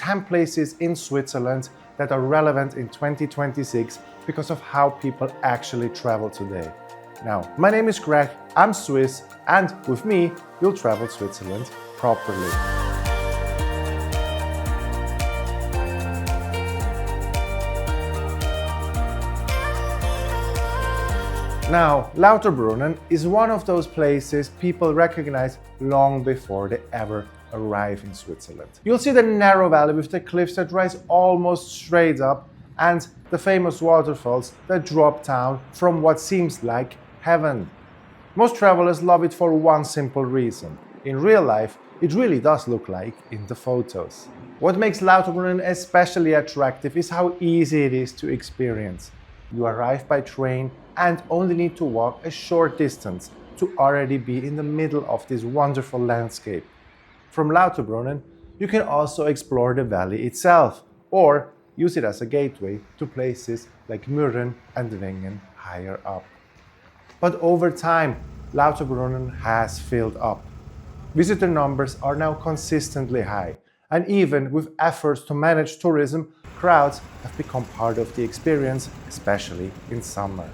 10 places in Switzerland that are relevant in 2026 because of how people actually travel today. Now, my name is Greg, I'm Swiss, and with me, you'll travel Switzerland properly. Now, Lauterbrunnen is one of those places people recognize long before they ever arrive in Switzerland. You'll see the narrow valley with the cliffs that rise almost straight up and the famous waterfalls that drop down from what seems like heaven. Most travelers love it for one simple reason. In real life, it really does look like in the photos. What makes Lauterbrunnen especially attractive is how easy it is to experience. You arrive by train and only need to walk a short distance to already be in the middle of this wonderful landscape. From Lauterbrunnen, you can also explore the valley itself or use it as a gateway to places like Mürren and Wengen higher up. But over time, Lauterbrunnen has filled up. Visitor numbers are now consistently high, and even with efforts to manage tourism, crowds have become part of the experience, especially in summer.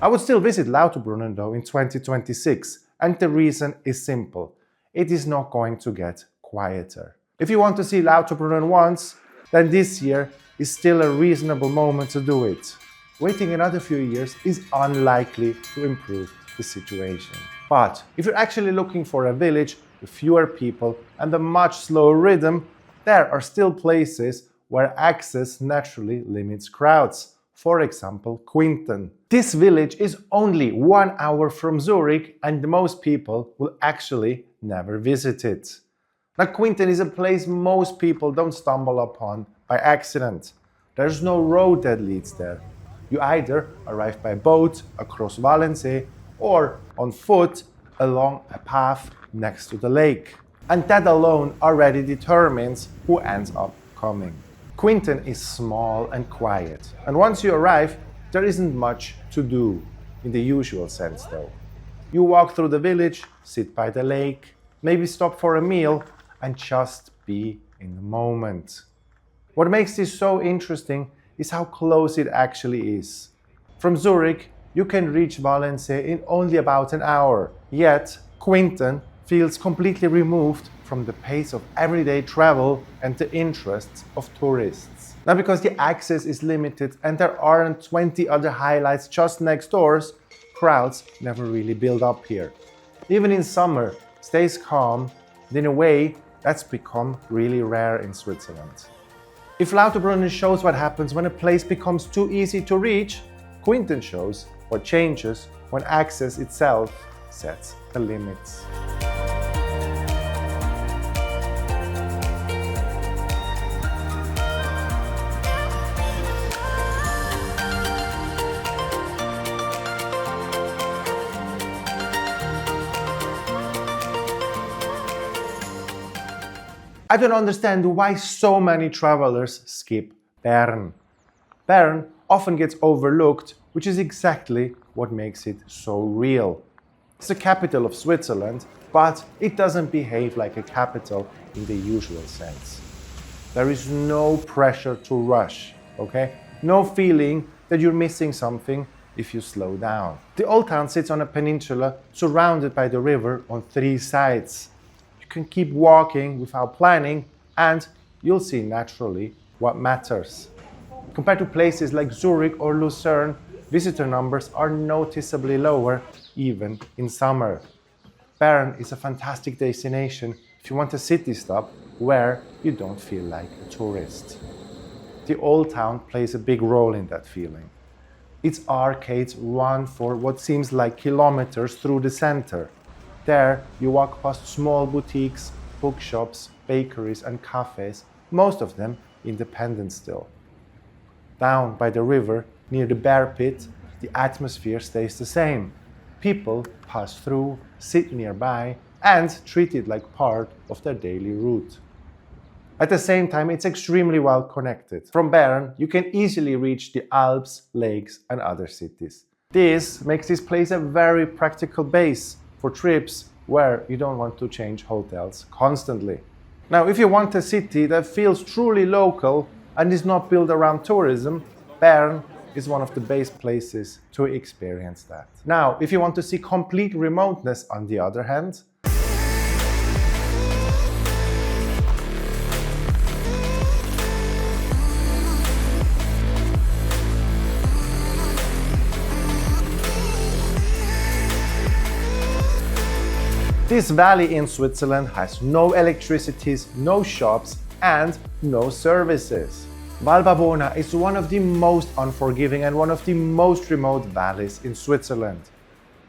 I would still visit Lauterbrunnen though in 2026, and the reason is simple. It is not going to get quieter. If you want to see Lauterbrunnen once, then this year is still a reasonable moment to do it. Waiting another few years is unlikely to improve the situation. But if you're actually looking for a village with fewer people and a much slower rhythm, there are still places where access naturally limits crowds. For example, Quinten. This village is only 1 hour from Zurich and most people will actually never visit it. Now, Quinten is a place most people don't stumble upon by accident. There's no road that leads there. You either arrive by boat across Valensee or on foot along a path next to the lake. And that alone already determines who ends up coming. Quinten is small and quiet, and once you arrive, there isn't much to do, in the usual sense though. You walk through the village, sit by the lake, maybe stop for a meal, and just be in the moment. What makes this so interesting is how close it actually is. From Zurich, you can reach Valensee in only about an hour, yet Quinten feels completely removed from the pace of everyday travel and the interests of tourists. Now, because the access is limited and there aren't 20 other highlights just next doors, crowds never really build up here. Even in summer, stays calm, and in a way that's become really rare in Switzerland. If Lauterbrunnen shows what happens when a place becomes too easy to reach, Quinten shows what changes when access itself sets the limits. I don't understand why so many travelers skip Bern. Bern often gets overlooked, which is exactly what makes it so real. It's the capital of Switzerland, but it doesn't behave like a capital in the usual sense. There is no pressure to rush, okay? No feeling that you're missing something if you slow down. The old town sits on a peninsula surrounded by the river on 3 sides. You can keep walking without planning and you'll see naturally what matters. Compared to places like Zurich or Lucerne, visitor numbers are noticeably lower even in summer. Bern is a fantastic destination if you want a city stop where you don't feel like a tourist. The old town plays a big role in that feeling. Its arcades run for what seems like kilometers through the center. There, you walk past small boutiques, bookshops, bakeries and cafes, most of them independent still. Down by the river, near the bear pit, the atmosphere stays the same. People pass through, sit nearby, and treat it like part of their daily route. At the same time, it's extremely well connected. From Bern, you can easily reach the Alps, lakes, and other cities. This makes this place a very practical base for trips where you don't want to change hotels constantly. Now, if you want a city that feels truly local and is not built around tourism, Bern is one of the best places to experience that. Now, if you want to see complete remoteness, on the other hand, this valley in Switzerland has no electricities, no shops, and no services. Val Bavona is one of the most unforgiving and one of the most remote valleys in Switzerland.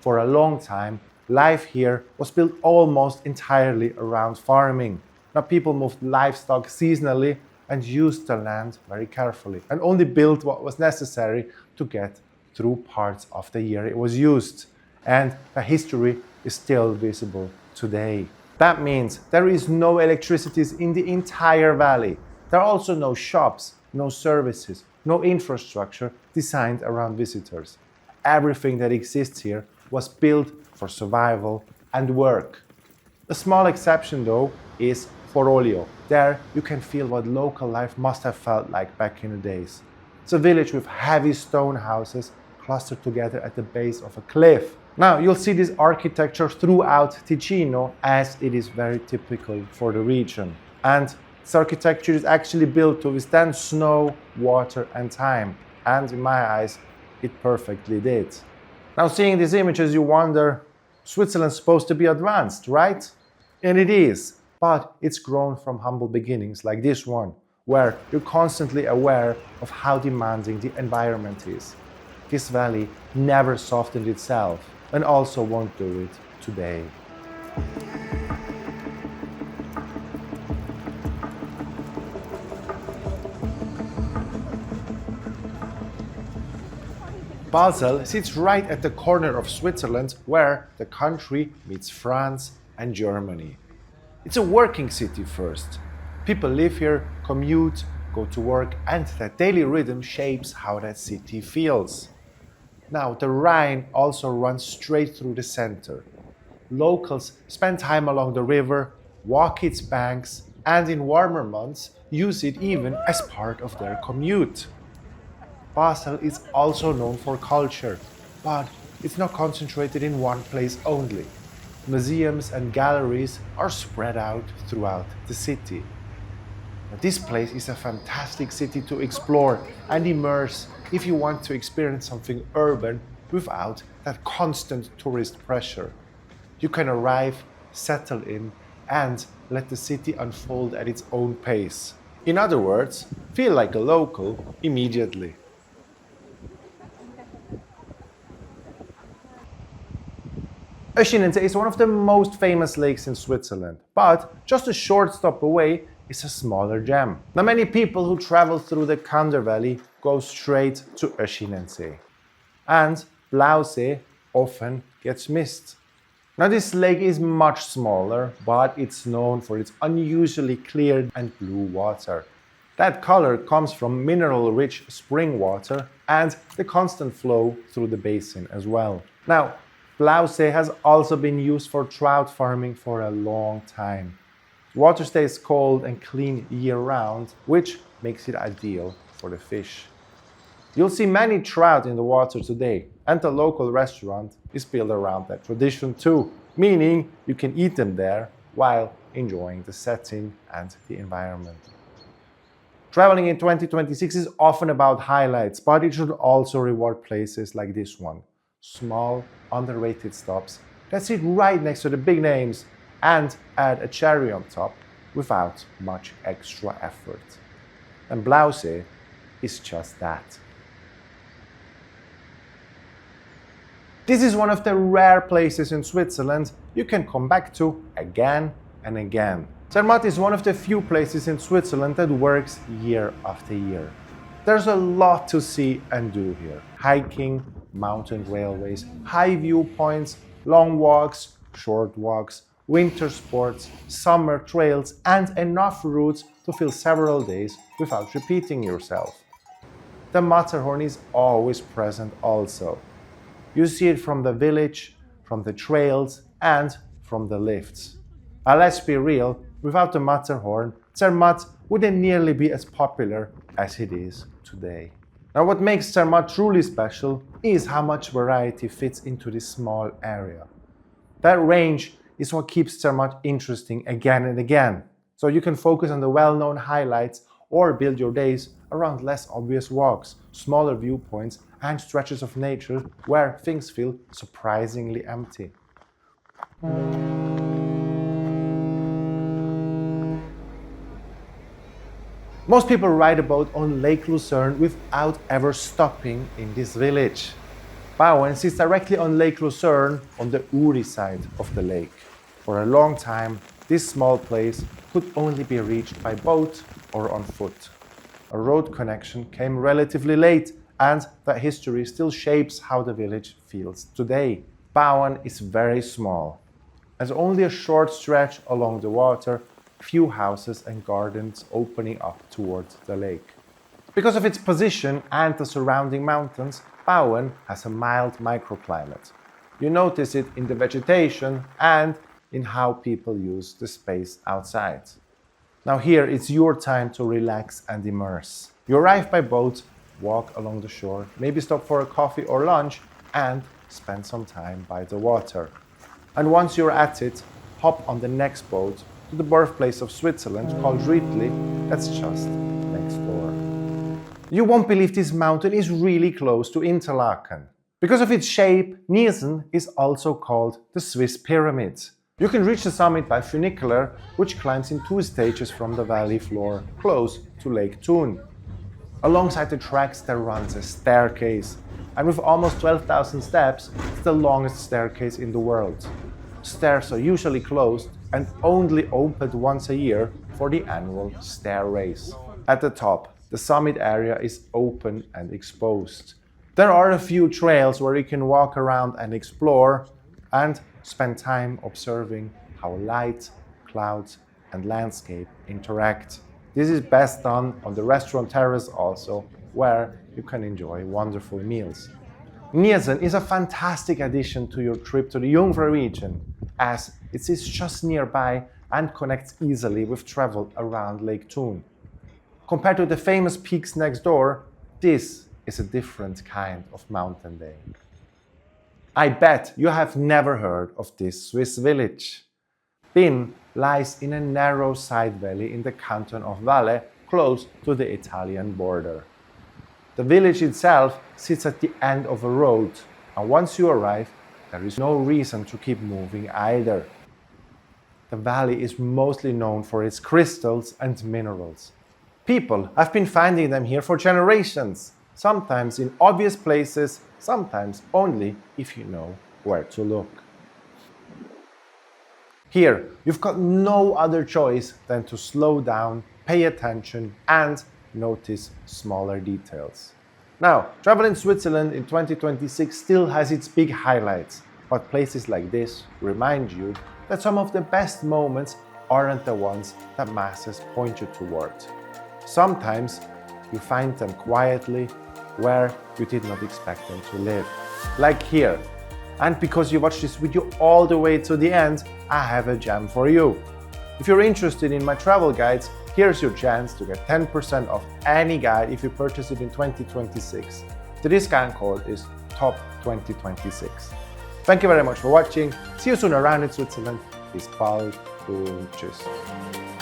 For a long time, life here was built almost entirely around farming. Now, people moved livestock seasonally and used the land very carefully and only built what was necessary to get through parts of the year it was used. And the history is still visible today. That means there is no electricities in the entire valley. There are also no shops, no services, no infrastructure designed around visitors. Everything that exists here was built for survival and work. A small exception, though, is Forolio. There you can feel what local life must have felt like back in the days. It's a village with heavy stone houses clustered together at the base of a cliff. Now, you'll see this architecture throughout Ticino, as it is very typical for the region. And this architecture is actually built to withstand snow, water, and time. And in my eyes, it perfectly did. Now, seeing these images, you wonder, Switzerland's supposed to be advanced, right? And it is. But it's grown from humble beginnings like this one, where you're constantly aware of how demanding the environment is. This valley never softened itself, and also won't do it today. Basel sits right at the corner of Switzerland, where the country meets France and Germany. It's a working city first. People live here, commute, go to work, and that daily rhythm shapes how that city feels. Now, the Rhine also runs straight through the center. Locals spend time along the river, walk its banks, and in warmer months, use it even as part of their commute. Basel is also known for culture, but it's not concentrated in one place only. Museums and galleries are spread out throughout the city. Now, this place is a fantastic city to explore and immerse if you want to experience something urban without that constant tourist pressure. You can arrive, settle in, and let the city unfold at its own pace. In other words, feel like a local immediately. Öschinensee is one of the most famous lakes in Switzerland, but just a short stop away is a smaller gem. Now, many people who travel through the Kander Valley go straight to Öschinensee. And Blausee often gets missed. Now, this lake is much smaller, but it's known for its unusually clear and blue water. That color comes from mineral-rich spring water and the constant flow through the basin as well. Now, Blausee has also been used for trout farming for a long time. Water stays cold and clean year-round, which makes it ideal for the fish. You'll see many trout in the water today, and the local restaurant is built around that tradition too, meaning you can eat them there while enjoying the setting and the environment. Traveling in 2026 is often about highlights, but it should also reward places like this one. Small, underrated stops that sit right next to the big names and add a cherry on top without much extra effort. And Blausee is just that. This is one of the rare places in Switzerland you can come back to again and again. Zermatt is one of the few places in Switzerland that works year after year. There's a lot to see and do here. Hiking, mountain railways, high viewpoints, long walks, short walks, winter sports, summer trails, and enough routes to fill several days without repeating yourself. The Matterhorn is always present also. You see it from the village, from the trails, and from the lifts. But let's be real, Without the Matterhorn, Zermatt wouldn't nearly be as popular as it is today. Now, what makes Zermatt truly special is how much variety fits into this small area. That range is what keeps Zermatt interesting again and again, so you can focus on the well-known highlights or build your days around less obvious walks, smaller viewpoints, and stretches of nature where things feel surprisingly empty. Most people ride a boat on Lake Lucerne without ever stopping in this village. Bauen sits directly on Lake Lucerne on the Uri side of the lake. For a long time, this small place could only be reached by boat or on foot. A road connection came relatively late, and that history still shapes how the village feels today. Bauen is very small. There's only a short stretch along the water, few houses and gardens opening up towards the lake. Because of its position and the surrounding mountains, Bauen has a mild microclimate. You notice it in the vegetation and in how people use the space outside. Now here it's your time to relax and immerse. You arrive by boat, walk along the shore, maybe stop for a coffee or lunch, and spend some time by the water. And once you're at it, hop on the next boat to the birthplace of Switzerland called Riedli, that's just next door. You won't believe this mountain is really close to Interlaken. Because of its shape, Niesen is also called the Swiss Pyramids. You can reach the summit by funicular, which climbs in 2 stages from the valley floor, close to Lake Thun. Alongside the tracks there runs a staircase, and with almost 12,000 steps, it's the longest staircase in the world. Stairs are usually closed and only opened once a year for the annual stair race. At the top, the summit area is open and exposed. There are a few trails where you can walk around and explore and spend time observing how light, clouds, and landscape interact. This is best done on the restaurant terrace also, where you can enjoy wonderful meals. Niesen is a fantastic addition to your trip to the Jungfrau region, as it is just nearby and connects easily with travel around Lake Thun. Compared to the famous peaks next door, this is a different kind of mountain day. I bet you have never heard of this Swiss village. Binn lies in a narrow side valley in the canton of Valle, close to the Italian border. The village itself sits at the end of a road, and once you arrive, there is no reason to keep moving either. The valley is mostly known for its crystals and minerals. People have been finding them here for generations, sometimes in obvious places, sometimes only if you know where to look. Here, you've got no other choice than to slow down, pay attention, and notice smaller details. Now, travel in Switzerland in 2026 still has its big highlights, but places like this remind you that some of the best moments aren't the ones that masses point you toward. Sometimes you find them quietly where you did not expect them to live, like here. And because you watched this video all the way to the end, I have a gem for you. If you're interested in my travel guides, here's your chance to get 10% off any guide if you purchase it in 2026. The discount code is TOP2026. Thank you very much for watching. See you soon around in Switzerland. Bis bald und tschüss.